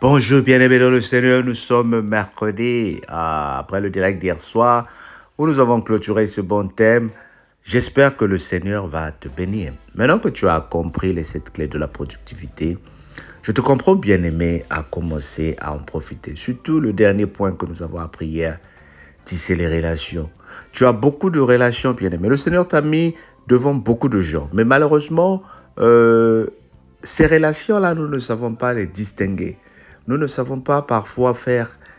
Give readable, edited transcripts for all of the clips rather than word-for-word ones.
Bonjour bien-aimés dans le Seigneur, nous sommes mercredi, après le direct d'hier soir, où nous avons clôturé ce bon thème. J'espère que le Seigneur va te bénir. Maintenant que tu as compris les 7 clés de la productivité, je te comprends bien-aimé à commencer à en profiter. Surtout le dernier point que nous avons appris hier, tisser les relations. Tu as beaucoup de relations bien-aimé. Le Seigneur t'a mis devant beaucoup de gens, mais malheureusement, ces relations-là, nous ne savons pas les distinguer. Nous ne savons pas parfois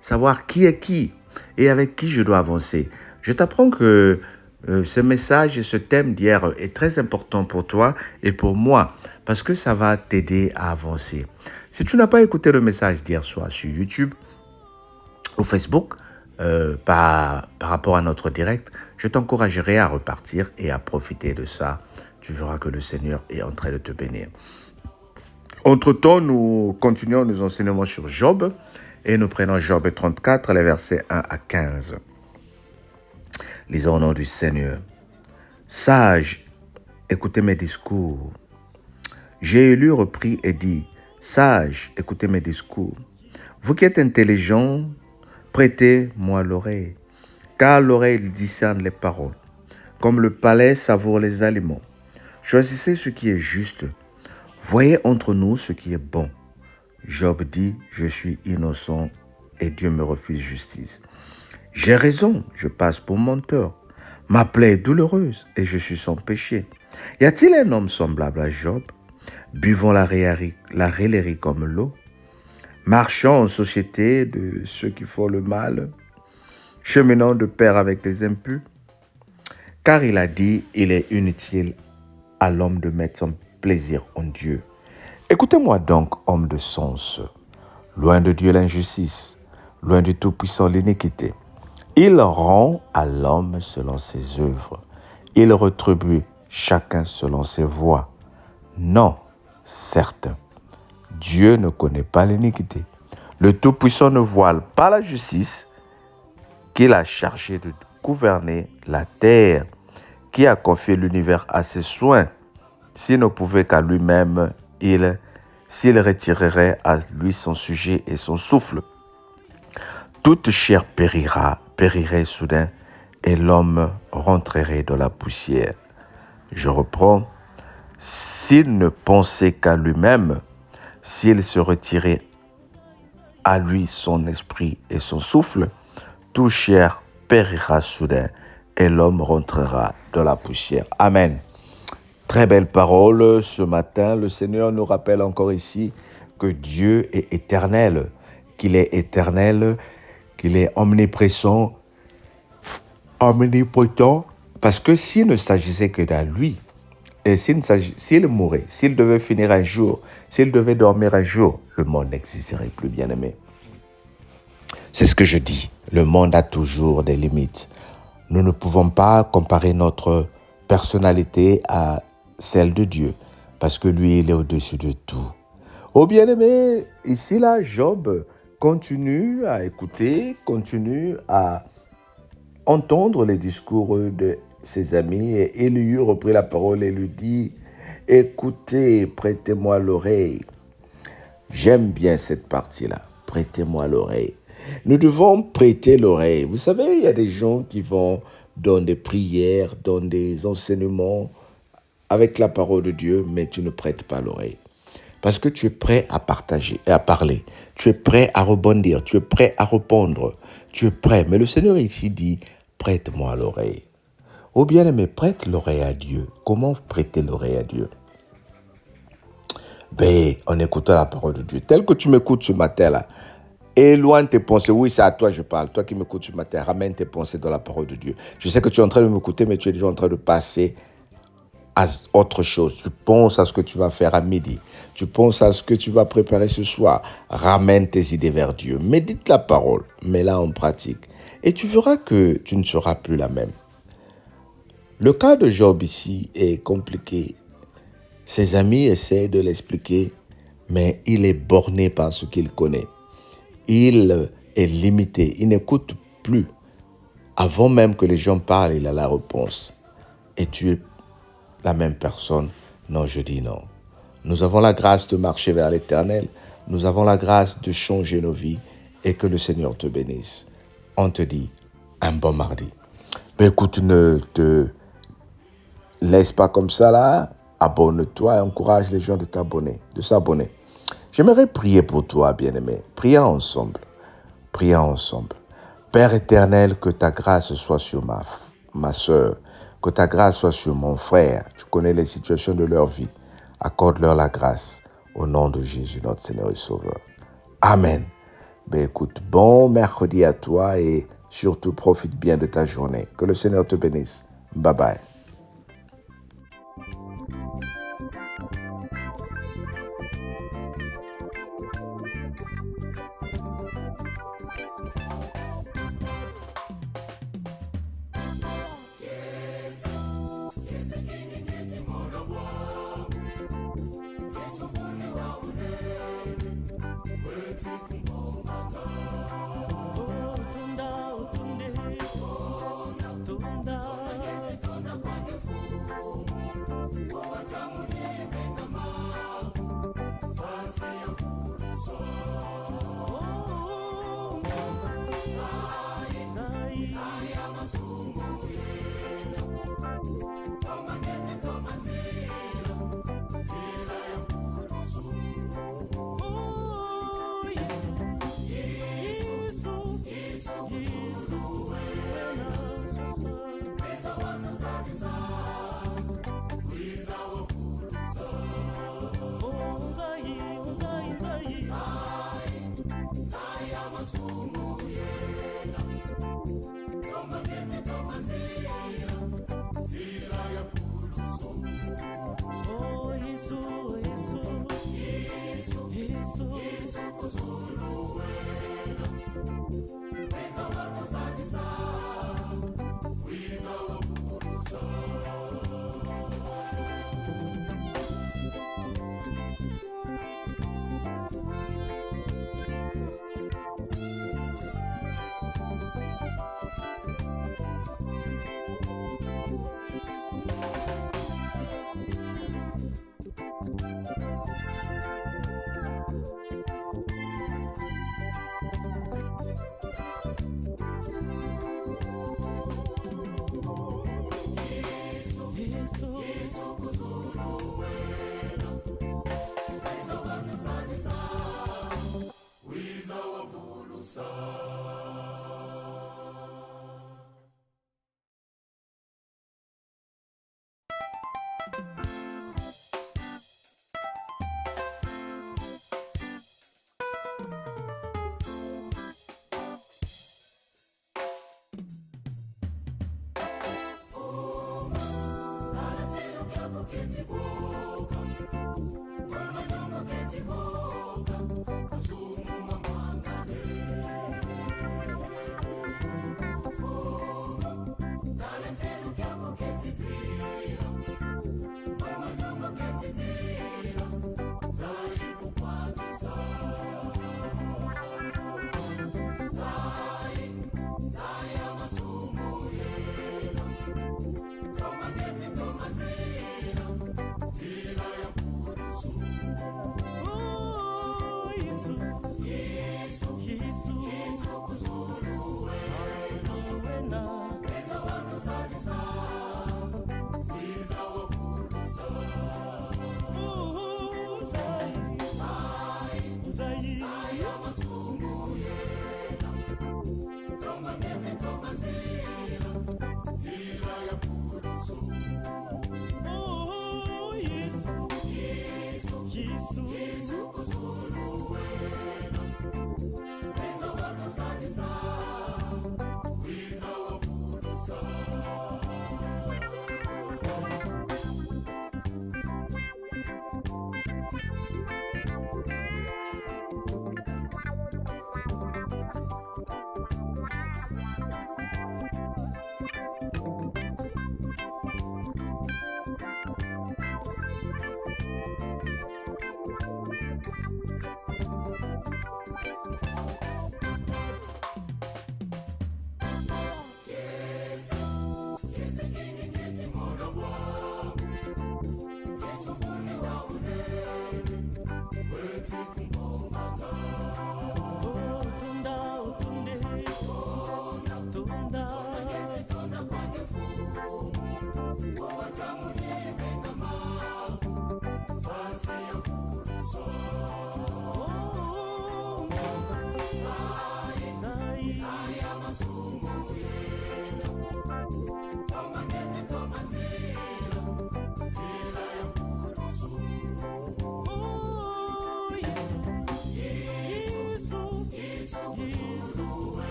savoir qui est qui et avec qui je dois avancer. Je t'apprends que ce message et ce thème d'hier est très important pour toi et pour moi parce que ça va t'aider à avancer. Si tu n'as pas écouté le message d'hier soir sur YouTube ou Facebook, par rapport à notre direct, je t'encouragerai à repartir et à profiter de ça. Tu verras que le Seigneur est en train de te bénir. Entre-temps, nous continuons nos enseignements sur Job et nous prenons Job 34, les versets 1 à 15. Lisons au nom du Seigneur. Sage, écoutez mes discours. J'ai élu, repris et dit, sage, écoutez mes discours. Vous qui êtes intelligents, prêtez-moi l'oreille, car l'oreille discerne les paroles. Comme le palais savoure les aliments. Choisissez ce qui est juste. Voyez entre nous ce qui est bon. Job dit, je suis innocent et Dieu me refuse justice. J'ai raison, je passe pour menteur. Ma plaie est douloureuse et je suis sans péché. Y a-t-il un homme semblable à Job, buvant la rêlerie comme l'eau, marchant en société de ceux qui font le mal, cheminant de pair avec les impurs? Car il a dit, il est inutile à l'homme de mettre son plaisir en Dieu. Écoutez-moi donc, homme de sens, loin de Dieu l'injustice, loin du Tout-Puissant l'iniquité. Il rend à l'homme selon ses œuvres. Il retribue chacun selon ses voies. Non, certes, Dieu ne connaît pas l'iniquité. Le Tout-Puissant ne voile pas la justice qu'il a chargé de gouverner la terre, qui a confié l'univers à ses soins. S'il ne pouvait qu'à lui-même, s'il retirerait à lui son sujet et son souffle, toute chair périrait soudain, et l'homme rentrerait dans la poussière. Je reprends. S'il ne pensait qu'à lui-même, s'il se retirait à lui son esprit et son souffle, toute chair périra soudain, et l'homme rentrera dans la poussière. Amen. Très belle parole ce matin. Le Seigneur nous rappelle encore ici que Dieu est éternel, qu'il est omniprésent, omnipotent, parce que s'il ne s'agissait que de lui, et s'il mourait, s'il devait finir un jour, s'il devait dormir un jour, le monde n'existerait plus, bien-aimé. C'est ce que je dis. Le monde a toujours des limites. Nous ne pouvons pas comparer notre personnalité à celle de Dieu, parce que lui, il est au-dessus de tout. Oh bien-aimé, ici là, Job continue à écouter, continue à entendre les discours de ses amis, et Élihu reprit la parole et lui dit, écoutez, prêtez-moi l'oreille. J'aime bien cette partie-là, prêtez-moi l'oreille. Nous devons prêter l'oreille. Vous savez, il y a des gens qui vont dans des prières, dans des enseignements, avec la parole de Dieu, mais tu ne prêtes pas l'oreille. Parce que tu es prêt à partager et à parler. Tu es prêt à rebondir. Tu es prêt à répondre. Tu es prêt. Mais le Seigneur ici dit, prête-moi l'oreille. Oh bien-aimé, prête l'oreille à Dieu. Comment prêter l'oreille à Dieu? En écoutant la parole de Dieu. Tel que tu m'écoutes ce matin-là, éloigne tes pensées. Oui, c'est à toi que je parle. Toi qui m'écoutes ce matin, ramène tes pensées dans la parole de Dieu. Je sais que tu es en train de m'écouter, mais tu es déjà en train de passer à autre chose. Tu penses à ce que tu vas faire à midi. Tu penses à ce que tu vas préparer ce soir. Ramène tes idées vers Dieu. Médite la parole. Mets-la en pratique. Et tu verras que tu ne seras plus la même. Le cas de Job ici est compliqué. Ses amis essaient de l'expliquer, mais il est borné par ce qu'il connaît. Il est limité. Il n'écoute plus. Avant même que les gens parlent, il a la réponse. Et tu es la même personne? Non, je dis non. Nous avons la grâce de marcher vers l'Éternel. nous avons la grâce de changer nos vies et que le Seigneur te bénisse. On te dit un bon mardi. Ben écoute, ne te laisse pas comme ça là. Abonne-toi et encourage les gens de s'abonner. J'aimerais prier pour toi, bien-aimé. Prions ensemble. Père éternel, que ta grâce soit sur ma soeur, que ta grâce soit sur mon frère. Tu connais les situations de leur vie. Accorde-leur la grâce au nom de Jésus, notre Seigneur et Sauveur. Amen. Ben écoute, bon mercredi à toi et surtout profite bien de ta journée. Que le Seigneur te bénisse. Bye bye.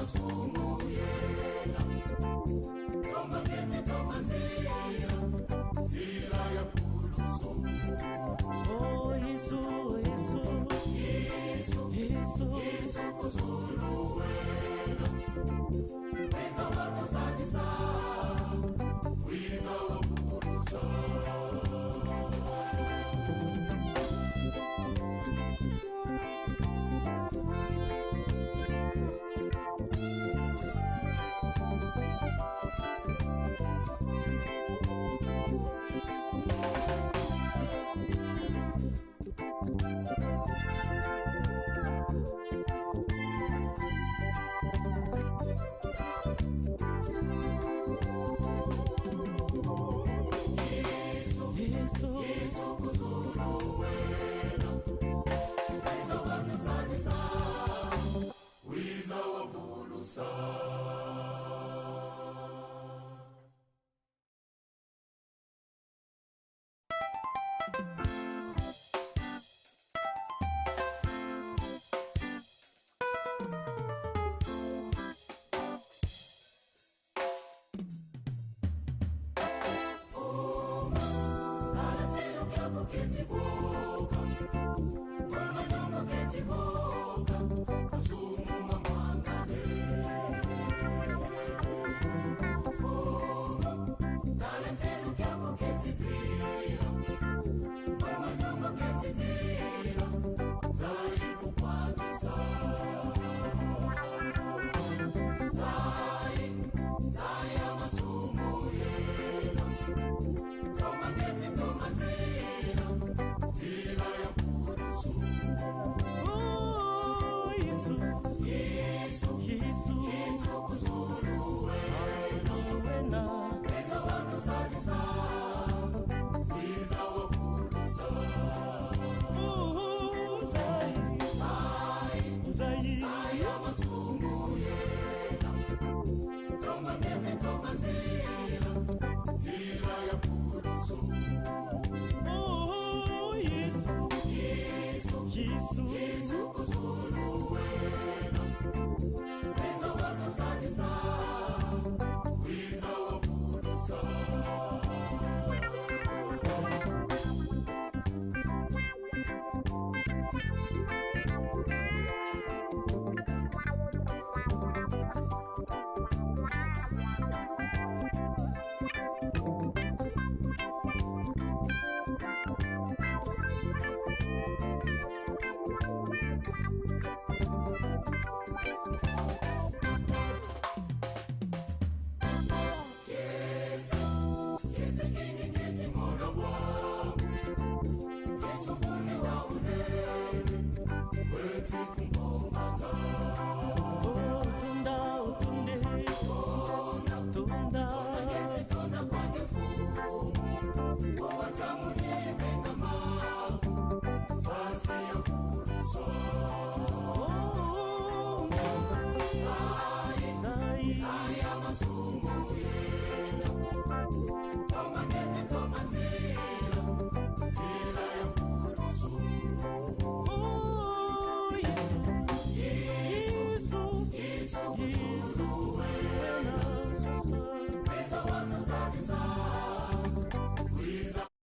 masumu yena toma keti toma zira ya puluso. Oh Yesu, Yesu, Yesu, Yesu, Yesu kuzulu wena wiza watu sadisa wiza wa puluso. Yesu kuzulu wena wiza watu sadisa wiza wa vulusa. Ketiboka, mama nyonga ketiboka, asumu mamangane. Foma, dale selu kyako ketitira, mama nyonga ketitira, zai kupagisa. Zai amasumu yena, toma keti toma zira ya puluso. Oh Yesu, Yesu, Yesu, Yesu kuzulu wena wiza watu sadisa wiza wa puluso. Zai amasumu yena toma keti toma zira ya puluso. Yesu kuzulu wena wiza watu sadisa wiza wa puluso. Zai amasumu yena